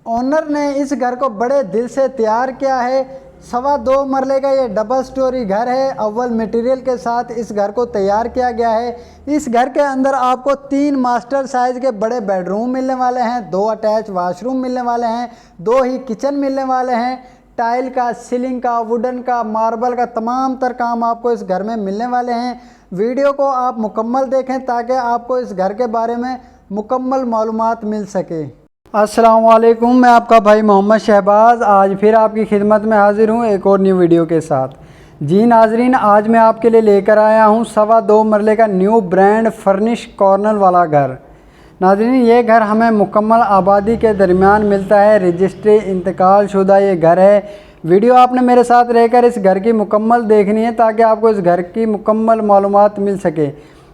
Owner ने इस घर को बड़े दिल से तैयार किया है। 2.25 मरले का ये डबल स्टोरी घर है। अव्वल मटेरियल के साथ इस घर को तैयार किया गया है। इस घर के अंदर आपको 3 मास्टर साइज के बड़े बेडरूम मिलने वाले हैं, 2 अटैच वाशरूम मिलने वाले हैं, 2 ही किचन मिलने वाले हैं। टाइल का, सीलिंग का, वुडन का, मार्बल का तमाम तर काम आपको इस घर में मिलने वाले हैं। वीडियो को आप मुकम्मल देखें ताकि आपको इस घर के बारे में मुकम्मल मालूमात मिल सके। अस्सलाम वालेकुम, मैं आपका भाई मोहम्मद शहबाज आज फिर आपकी खिदमत में हाज़िर हूँ एक और न्यू वीडियो के साथ। जी नाजरीन, आज मैं आपके लिए लेकर आया हूँ 2.25 मरले का न्यू ब्रांड फर्निश कॉर्नर वाला घर। नाजरीन, ये घर हमें मुकम्मल आबादी के दरमियान मिलता है। रजिस्ट्री इंतकाल शुदा ये घर है। वीडियो आपने मेरे साथ रहकर इस घर की मुकम्मल देखनी है ताकि आपको इस घर की मुकम्मल मालूमात मिल सके।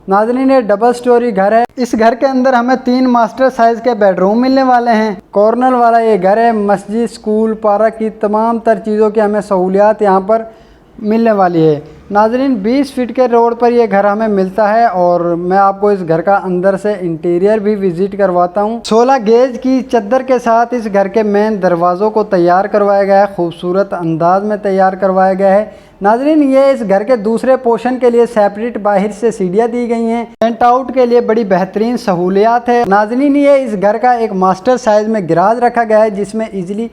नाज़रीन, ये डबल स्टोरी घर है। इस घर के अंदर हमें 3 मास्टर साइज़ के बेडरूम मिलने वाले हैं। कॉर्नर वाला ये घर है। मस्जिद, स्कूल, पार्क की तमाम तर चीज़ों की हमें सहूलियात यहाँ पर मिलने वाली है। नाज़रीन, 20 फीट के रोड पर ये घर हमें मिलता है और मैं आपको इस घर का अंदर से इंटीरियर भी विज़िट करवाता हूँ। 16 गेज की चद्दर के साथ इस घर के मेन दरवाज़ों को तैयार करवाया गया है। खूबसूरत अंदाज में तैयार करवाया गया है। नाज़रीन, ये इस घर के दूसरे पोर्शन के लिए सेपरेट बाहर से सीढ़ियाँ दी गई हैं। टेंट आउट के लिए बड़ी बेहतरीन सहूलियात है। नाज़रीन, ये इस घर का एक मास्टर साइज़ में गिराज रखा गया है जिसमें इजीली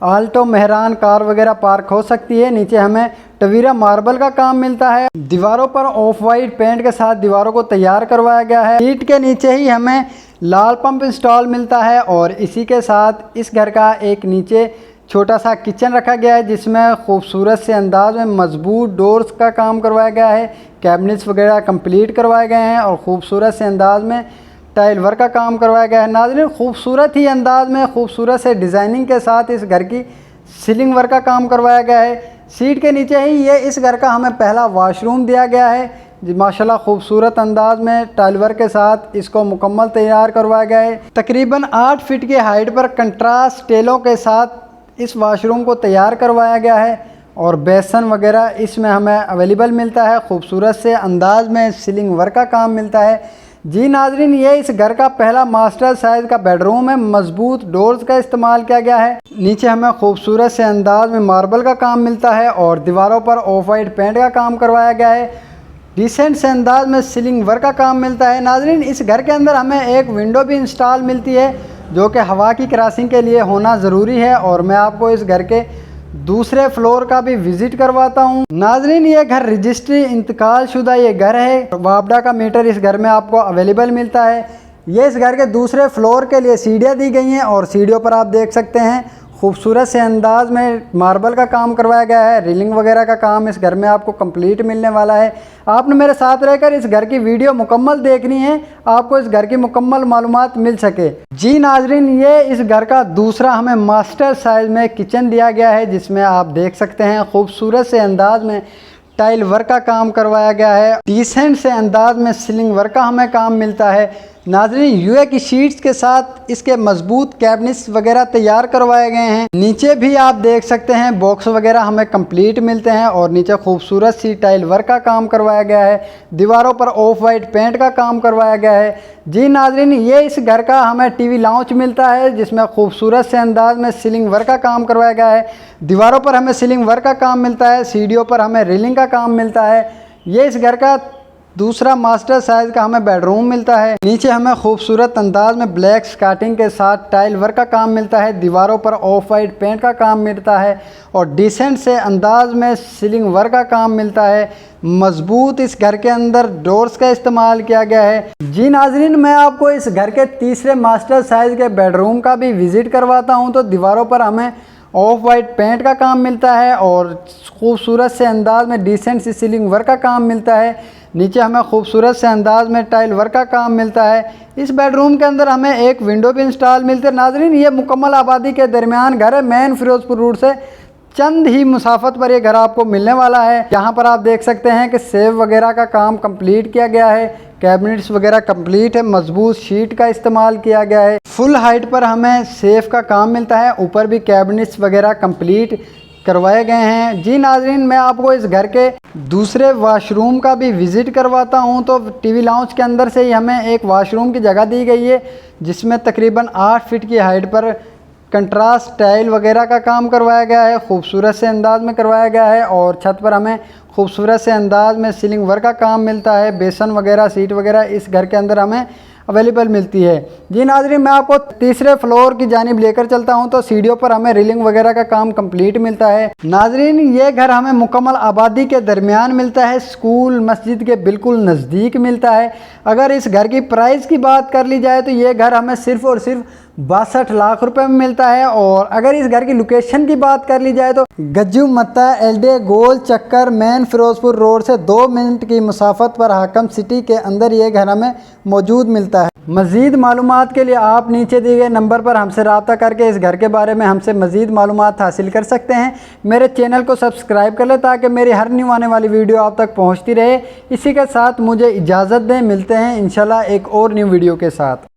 आल्टो, मेहरान, कार वगैरह पार्क हो सकती है। नीचे हमें टवीरा मार्बल का काम मिलता है। दीवारों पर ऑफ वाइट पेंट के साथ दीवारों को तैयार करवाया गया है। सीट के नीचे ही हमें लाल पंप इंस्टॉल मिलता है और इसी के साथ इस घर का एक नीचे छोटा सा किचन रखा गया है जिसमें खूबसूरत से अंदाज में मजबूत डोर्स का काम करवाया गया है। कैबिनेट्स वगैरह कंप्लीट करवाए गए हैं और ख़ूबसूरत से अंदाज में टाइल वर्क का काम करवाया गया है। नाज़रीन, खूबसूरत ही अंदाज में खूबसूरत से डिज़ाइनिंग के साथ इस घर की सीलिंग वर्क का काम करवाया गया है। सीट के नीचे ही ये इस घर का हमें पहला वाशरूम दिया गया है। माशाल्लाह खूबसूरत अंदाज में टाइल वर्क के साथ इसको मुकम्मल तैयार करवाया गया है। तकरीबन 8 फीट की हाइट पर कंट्रास्ट टेलों के साथ इस वाशरूम को तैयार करवाया गया है और बेसन वगैरह इसमें हमें अवेलेबल मिलता है। खूबसूरत से अंदाज में सीलिंग वर्क का काम मिलता है। जी नाजरीन, ये इस घर का पहला मास्टर साइज़ का बेडरूम है। मजबूत डोर्स का इस्तेमाल किया गया है। नीचे हमें खूबसूरत से अंदाज में मार्बल का काम मिलता है और दीवारों पर ऑफ वाइट पेंट का काम करवाया गया है। डिसेंट से अंदाज में सीलिंग वर्क का काम मिलता है। नाजरीन, इस घर के अंदर हमें एक विंडो भी इंस्टॉल मिलती है जो कि हवा की क्रॉसिंग के लिए होना ज़रूरी है और मैं आपको इस घर के दूसरे फ्लोर का भी विज़िट करवाता हूँ। नाजरीन, ये घर रजिस्ट्री इंतकाल शुदा ये घर है। वापडा का मीटर इस घर में आपको अवेलेबल मिलता है। ये इस घर के दूसरे फ्लोर के लिए सीढ़ियाँ दी गई हैं और सीढ़ियों पर आप देख सकते हैं खूबसूरत से अंदाज में मार्बल का काम करवाया गया है। रेलिंग वगैरह का काम इस घर में आपको कंप्लीट मिलने वाला है। आपने मेरे साथ रहकर इस घर की वीडियो मुकम्मल देखनी है, आपको इस घर की मुकम्मल मालूमात मिल सके। जी नाजरीन, ये इस घर का दूसरा हमें मास्टर साइज़ में किचन दिया गया है जिसमें आप देख सकते हैं खूबसूरत से अंदाज में टाइल वर्क का काम करवाया गया है। डिसेंट से अंदाज में सीलिंग वर्क का हमें काम मिलता है। नाजरीन, यूए की शीट्स के साथ इसके मजबूत कैबिनेट्स वगैरह तैयार करवाए गए हैं। नीचे भी आप देख सकते हैं बॉक्स वगैरह हमें कंप्लीट मिलते हैं और नीचे खूबसूरत सी टाइल वर्क का काम करवाया गया है। दीवारों पर ऑफ वाइट पेंट का काम करवाया गया है। जी नाजरीन, ये इस घर का हमें टीवी लाउंज मिलता है जिसमें खूबसूरत से अंदाज में सीलिंग वर्क का काम करवाया गया है। दीवारों पर हमें सीलिंग वर्क का काम मिलता है। सीढ़ियों पर हमें रेलिंग का काम मिलता है। ये इस घर का दूसरा मास्टर साइज़ का हमें बेडरूम मिलता है। नीचे हमें खूबसूरत अंदाज में ब्लैक स्कार्टिंग के साथ टाइल वर्क का काम मिलता है। दीवारों पर ऑफ वाइट पेंट का काम मिलता है और डिसेंट से अंदाज में सीलिंग वर्क का काम मिलता है। मजबूत इस घर के अंदर डोर्स का इस्तेमाल किया गया है। जी नाजरीन, मैं आपको इस घर के तीसरे मास्टर साइज़ के बेडरूम का भी विज़िट करवाता हूँ। तो दीवारों पर हमें ऑफ वाइट पेंट का काम मिलता है और खूबसूरत से अंदाज में डिसेंट सी सीलिंग वर्क का काम मिलता है। नीचे हमें खूबसूरत से अंदाज में टाइल वर्क का काम मिलता है। इस बेडरूम के अंदर हमें एक विंडो भी इंस्टॉल मिलती है। नाजरीन, ये मुकम्मल आबादी के दरमियान घर है। मेन फिरोजपुर रोड से चंद ही मुसाफत पर ये घर आपको मिलने वाला है। यहाँ पर आप देख सकते हैं कि सेव वगैरह का काम कंप्लीट किया गया है। कैबिनेट्स वगैरह कंप्लीट है। मजबूत शीट का इस्तेमाल किया गया है। फुल हाइट पर हमें सेफ का काम मिलता है। ऊपर भी कैबिनेट्स वगैरह कंप्लीट करवाए गए हैं। जी नाजरीन, मैं आपको इस घर के दूसरे वाशरूम का भी विज़िट करवाता हूं। तो टीवी लाउंज के अंदर से ही हमें एक वाशरूम की जगह दी गई है जिसमें तकरीबन 8 फीट की हाइट पर कंट्रास्ट टाइल वगैरह का काम करवाया गया है, खूबसूरत से अंदाज में करवाया गया है। और छत पर हमें खूबसूरत से अंदाज में सीलिंग वर्क का काम मिलता है। बेसन वगैरह, सीट वगैरह इस घर के अंदर हमें अवेलेबल मिलती है। जी नाज़रीन, मैं आपको तीसरे फ्लोर की जानिब लेकर चलता हूं तो सीढ़ियों पर हमें रेलिंग वगैरह का काम कंप्लीट मिलता है। नाज़रीन, ये घर हमें मुकम्मल आबादी के दरमियान मिलता है, स्कूल मस्जिद के बिल्कुल नज़दीक मिलता है। अगर इस घर की प्राइस की बात कर ली जाए तो ये घर हमें सिर्फ़ और सिर्फ 62 लाख रुपए में मिलता है। और अगर इस घर की लोकेशन की बात कर ली जाए तो गज्जू मत्ता एल्डे गोल चक्कर मेन फिरोजपुर रोड से 2 मिनट की मुसाफत पर हाकम सिटी के अंदर ये घर हमें मौजूद मिलता है। मज़ीद मालूमात के लिए आप नीचे दिए गए नंबर पर हमसे रब्ता करके इस घर के बारे में हमसे मज़ीद मालूमात हासिल कर सकते हैं। मेरे चैनल को सब्सक्राइब कर लें ताकि मेरी हर न्यू आने वाली वीडियो आप तक पहुँचती रहे। इसी के साथ मुझे इजाज़त दें, मिलते हैं इंशाल्लाह एक और न्यू वीडियो के साथ।